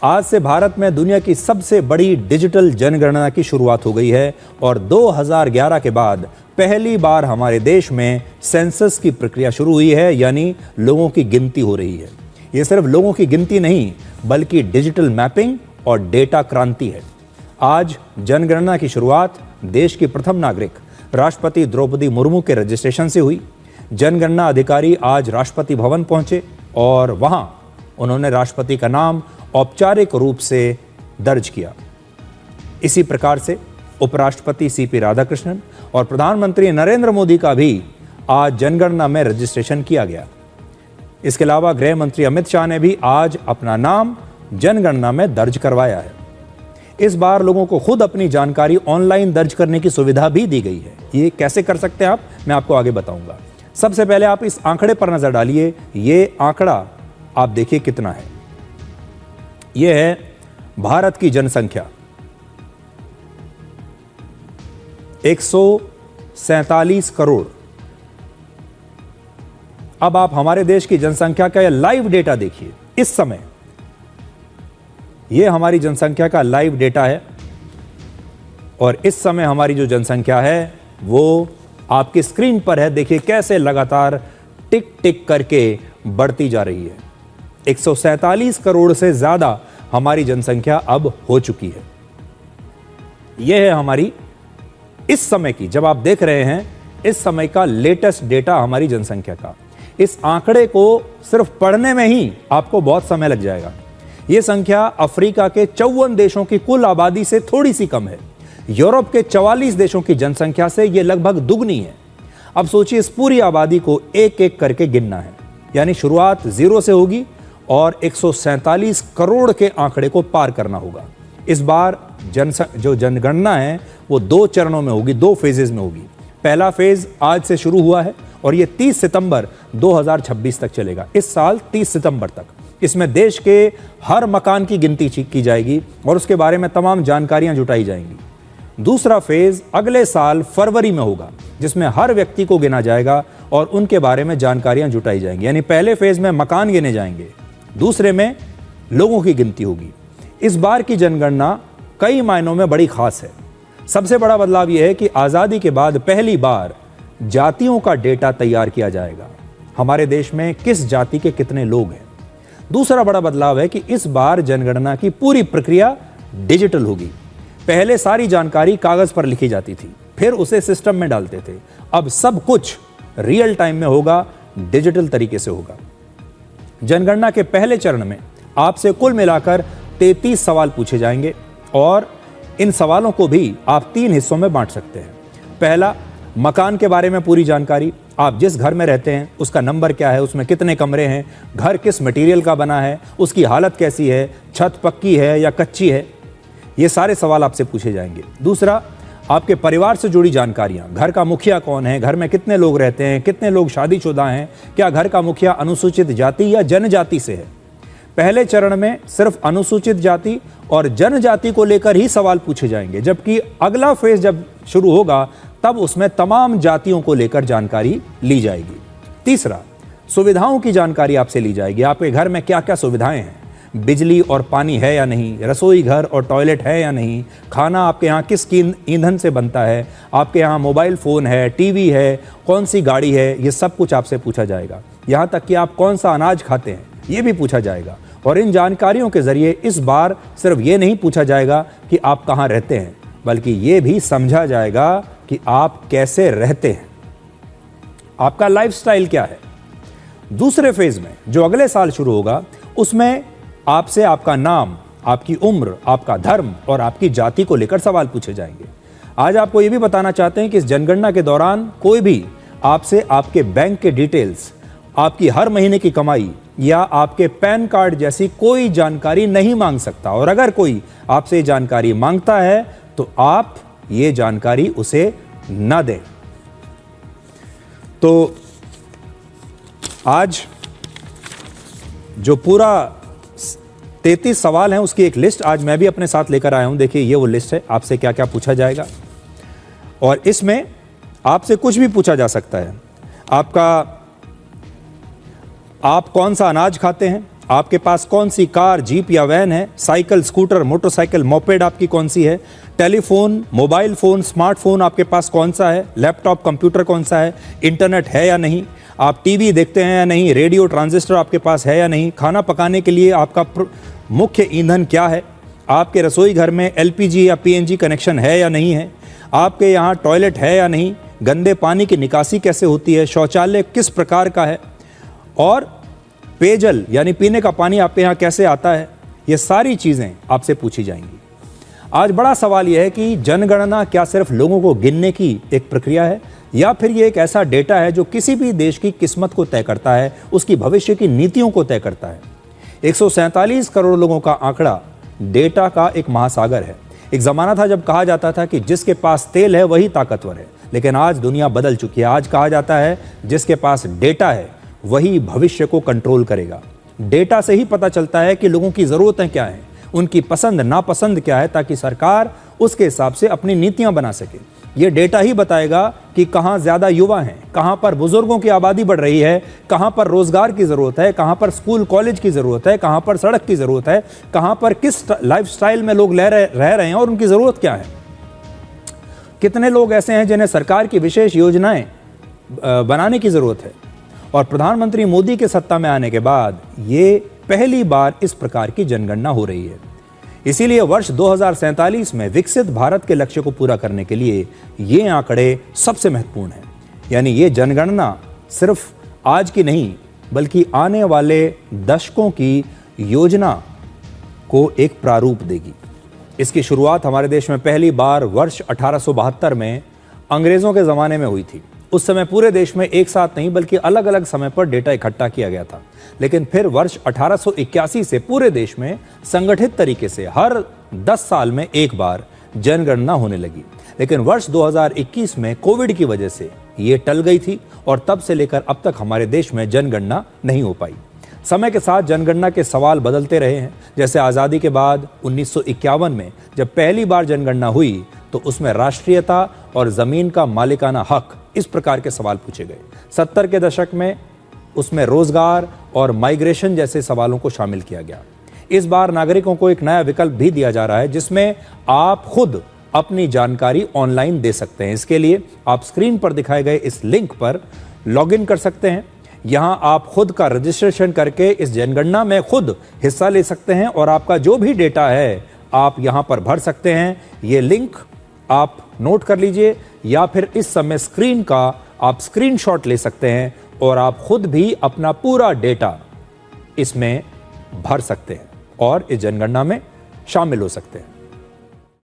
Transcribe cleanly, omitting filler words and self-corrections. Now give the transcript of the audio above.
आज से भारत में दुनिया की सबसे बड़ी डिजिटल जनगणना की शुरुआत हो गई है और 2011 के बाद पहली बार हमारे देश में सेंसस की प्रक्रिया शुरू हुई है, यानी लोगों की गिनती हो रही है। ये सिर्फ लोगों की गिनती नहीं बल्कि डिजिटल मैपिंग और डेटा क्रांति है। आज जनगणना की शुरुआत देश की प्रथम नागरिक राष्ट्रपति द्रौपदी मुर्मू के रजिस्ट्रेशन से हुई। जनगणना अधिकारी आज राष्ट्रपति भवन पहुंचे और वहां उन्होंने राष्ट्रपति का नाम औपचारिक रूप से दर्ज किया। इसी प्रकार से उपराष्ट्रपति सीपी राधाकृष्णन और प्रधानमंत्री नरेंद्र मोदी का भी आज जनगणना में रजिस्ट्रेशन किया गया। इसके अलावा गृह मंत्री अमित शाह ने भी आज अपना नाम जनगणना में दर्ज करवाया है। इस बार लोगों को खुद अपनी जानकारी ऑनलाइन दर्ज करने की सुविधा भी दी गई है। ये कैसे कर सकते हैं आप, मैं आपको आगे बताऊंगा। सबसे पहले आप इस आंकड़े पर नजर डालिए। ये आंकड़ा आप देखिए कितना है। यह है भारत की जनसंख्या 147 करोड़। अब आप हमारे देश की जनसंख्या का लाइव डेटा देखिए। इस समय यह हमारी जनसंख्या का लाइव डेटा है और इस समय हमारी जो जनसंख्या है वो आपकी स्क्रीन पर है। देखिए कैसे लगातार टिक टिक करके बढ़ती जा रही है। 147 करोड़ से ज्यादा हमारी जनसंख्या अब हो चुकी है। यह है हमारी इस समय की, जब आप देख रहे हैं इस समय का लेटेस्ट डेटा हमारी जनसंख्या का। इस आंकड़े को सिर्फ पढ़ने में ही आपको बहुत समय लग जाएगा। यह संख्या अफ्रीका के 54 देशों की कुल आबादी से थोड़ी सी कम है। यूरोप के 44 देशों की जनसंख्या से यह लगभग दुगनी है। अब सोचिए इस पूरी आबादी को एक एक करके गिनना है, यानी शुरुआत 0 से होगी और 147 करोड़ के आंकड़े को पार करना होगा। इस बार जो जनगणना है वो 2 चरणों में होगी, 2 फेजेस में होगी। पहला फेज आज से शुरू हुआ है और ये 30 सितंबर 2026 तक चलेगा। इस साल 30 सितंबर तक इसमें देश के हर मकान की गिनती की जाएगी और उसके बारे में तमाम जानकारियां जुटाई जाएंगी। दूसरा फेज अगले साल फरवरी में होगा, जिसमें हर व्यक्ति को गिना जाएगा और उनके बारे में जानकारियां जुटाई जाएंगी। यानी पहले फेज में मकान गिने जाएंगे, दूसरे में लोगों की गिनती होगी। इस बार की जनगणना कई मायनों में बड़ी खास है। सबसे बड़ा बदलाव यह है कि आजादी के बाद पहली बार जातियों का डेटा तैयार किया जाएगा। हमारे देश में किस जाति के कितने लोग हैं। दूसरा बड़ा बदलाव है कि इस बार जनगणना की पूरी प्रक्रिया डिजिटल होगी। पहले सारी जानकारी कागज पर लिखी जाती थी, फिर उसे सिस्टम में डालते थे। अब सब कुछ रियल टाइम में होगा, डिजिटल तरीके से होगा। जनगणना के पहले चरण में आपसे कुल मिलाकर 33 सवाल पूछे जाएंगे और इन सवालों को भी आप 3 हिस्सों में बांट सकते हैं। पहला, मकान के बारे में पूरी जानकारी। आप जिस घर में रहते हैं उसका नंबर क्या है, उसमें कितने कमरे हैं, घर किस मटेरियल का बना है, उसकी हालत कैसी है, छत पक्की है या कच्ची है, ये सारे सवाल आपसे पूछे जाएंगे। दूसरा, आपके परिवार से जुड़ी जानकारियां। घर का मुखिया कौन है, घर में कितने लोग रहते हैं, कितने लोग शादीशुदा हैं, क्या घर का मुखिया अनुसूचित जाति या जनजाति से है। पहले चरण में सिर्फ अनुसूचित जाति और जनजाति को लेकर ही सवाल पूछे जाएंगे, जबकि अगला फेज जब शुरू होगा तब उसमें तमाम जातियों को लेकर जानकारी ली जाएगी। तीसरा, सुविधाओं की जानकारी आपसे ली जाएगी। आपके घर में क्या क्या सुविधाएं हैं, बिजली और पानी है या नहीं, रसोई घर और टॉयलेट है या नहीं, खाना आपके यहाँ किस ईंधन से बनता है, आपके यहाँ मोबाइल फ़ोन है, टीवी है, कौन सी गाड़ी है, ये सब कुछ आपसे पूछा जाएगा। यहाँ तक कि आप कौन सा अनाज खाते हैं ये भी पूछा जाएगा। और इन जानकारियों के जरिए इस बार सिर्फ ये नहीं पूछा जाएगा कि आप कहाँ रहते हैं, बल्कि ये भी समझा जाएगा कि आप कैसे रहते हैं, आपका लाइफस्टाइल क्या है। दूसरे फेज में जो अगले साल शुरू होगा उसमें आपसे आपका नाम, आपकी उम्र, आपका धर्म और आपकी जाति को लेकर सवाल पूछे जाएंगे। आज आपको यह भी बताना चाहते हैं कि इस जनगणना के दौरान कोई भी आपसे आपके बैंक के डिटेल्स, आपकी हर महीने की कमाई या आपके पैन कार्ड जैसी कोई जानकारी नहीं मांग सकता। और अगर कोई आपसे जानकारी मांगता है तो आप ये जानकारी उसे न दें। तो आज जो पूरा 33 सवाल हैं उसकी एक लिस्ट आज मैं भी अपने साथ लेकर आया हूं। देखिए ये वो लिस्ट है, आपसे क्या क्या पूछा जाएगा और इसमें आपसे कुछ भी पूछा जा सकता है। आप कौन सा अनाज खाते हैं, आपके पास कौन सी कार, जीप या वैन है, साइकिल, स्कूटर, मोटरसाइकिल, मोपेड आपकी कौन सी है, टेलीफोन, मोबाइल फोन, स्मार्टफोन आपके पास कौन सा है, लैपटॉप, कंप्यूटर कौन सा है, इंटरनेट है या नहीं, आप टीवी देखते हैं या नहीं, रेडियो, ट्रांजिस्टर आपके पास है या नहीं, खाना पकाने के लिए आपका मुख्य ईंधन क्या है, आपके रसोई घर में एलपीजी या पीएनजी कनेक्शन है या नहीं है, आपके यहाँ टॉयलेट है या नहीं, गंदे पानी की निकासी कैसे होती है, शौचालय किस प्रकार का है, और पेयजल यानी पीने का पानी आपके यहाँ कैसे आता है। ये सारी चीज़ें आपसे पूछी जाएंगी। आज बड़ा सवाल यह है कि जनगणना क्या सिर्फ लोगों को गिनने की एक प्रक्रिया है, या फिर ये एक ऐसा डेटा है जो किसी भी देश की किस्मत को तय करता है, उसकी भविष्य की नीतियों को तय करता है। 147 करोड़ लोगों का आंकड़ा डेटा का एक महासागर है। एक ज़माना था जब कहा जाता था कि जिसके पास तेल है वही ताकतवर है, लेकिन आज दुनिया बदल चुकी है। आज कहा जाता है जिसके पास डेटा है वही भविष्य को कंट्रोल करेगा। डेटा से ही पता चलता है कि लोगों की ज़रूरतें क्या हैं, उनकी पसंद नापसंद क्या है, ताकि सरकार उसके हिसाब से अपनी नीतियां बना सके। ये डेटा ही बताएगा कि कहां ज़्यादा युवा हैं, कहां पर बुजुर्गों की आबादी बढ़ रही है, कहां पर रोजगार की ज़रूरत है, कहां पर स्कूल कॉलेज की ज़रूरत है, कहां पर सड़क की ज़रूरत है, कहां पर किस लाइफस्टाइल में लोग रह रहे हैं और उनकी ज़रूरत क्या है। कितने लोग ऐसे हैं जिन्हें सरकार की विशेष योजनाएं बनाने की ज़रूरत है। और प्रधानमंत्री मोदी के सत्ता में आने के बाद ये पहली बार इस प्रकार की जनगणना हो रही है। इसीलिए वर्ष 2047 में विकसित भारत के लक्ष्य को पूरा करने के लिए ये आंकड़े सबसे महत्वपूर्ण हैं। यानी ये जनगणना सिर्फ आज की नहीं बल्कि आने वाले दशकों की योजना को एक प्रारूप देगी। इसकी शुरुआत हमारे देश में पहली बार वर्ष 1872 में अंग्रेजों के ज़माने में हुई थी। उस समय पूरे देश में एक साथ नहीं बल्कि अलग अलग समय पर डेटा इकट्ठा किया गया था। लेकिन फिर वर्ष 1881 से पूरे देश में संगठित तरीके से हर 10 साल में एक बार जनगणना होने लगी। लेकिन वर्ष 2021 में कोविड की वजह से ये टल गई थी और तब से लेकर अब तक हमारे देश में जनगणना नहीं हो पाई। समय के साथ जनगणना के सवाल बदलते रहे हैं। जैसे आज़ादी के बाद 1951 में जब पहली बार जनगणना हुई तो उसमें राष्ट्रीयता और ज़मीन का मालिकाना हक इस प्रकार के सवाल पूछे गए। 70 के दशक में उसमें रोजगार और माइग्रेशन जैसे सवालों को शामिल किया गया। इस बार नागरिकों को एक नया विकल्प भी दिया जा रहा है जिसमें आप खुद अपनी जानकारी ऑनलाइन दे सकते हैं। इसके लिए आप स्क्रीन पर दिखाए गए इस लिंक पर लॉगिन कर सकते हैं। यहां आप खुद का रजिस्ट्रेशन करके इस जनगणना में खुद हिस्सा ले सकते हैं और आपका जो भी डेटा है आप यहां पर भर सकते हैं। ये लिंक आप नोट कर लीजिए या फिर इस समय स्क्रीन का आप स्क्रीनशॉट ले सकते हैं और आप खुद भी अपना पूरा डेटा इसमें भर सकते हैं और इस जनगणना में शामिल हो सकते हैं।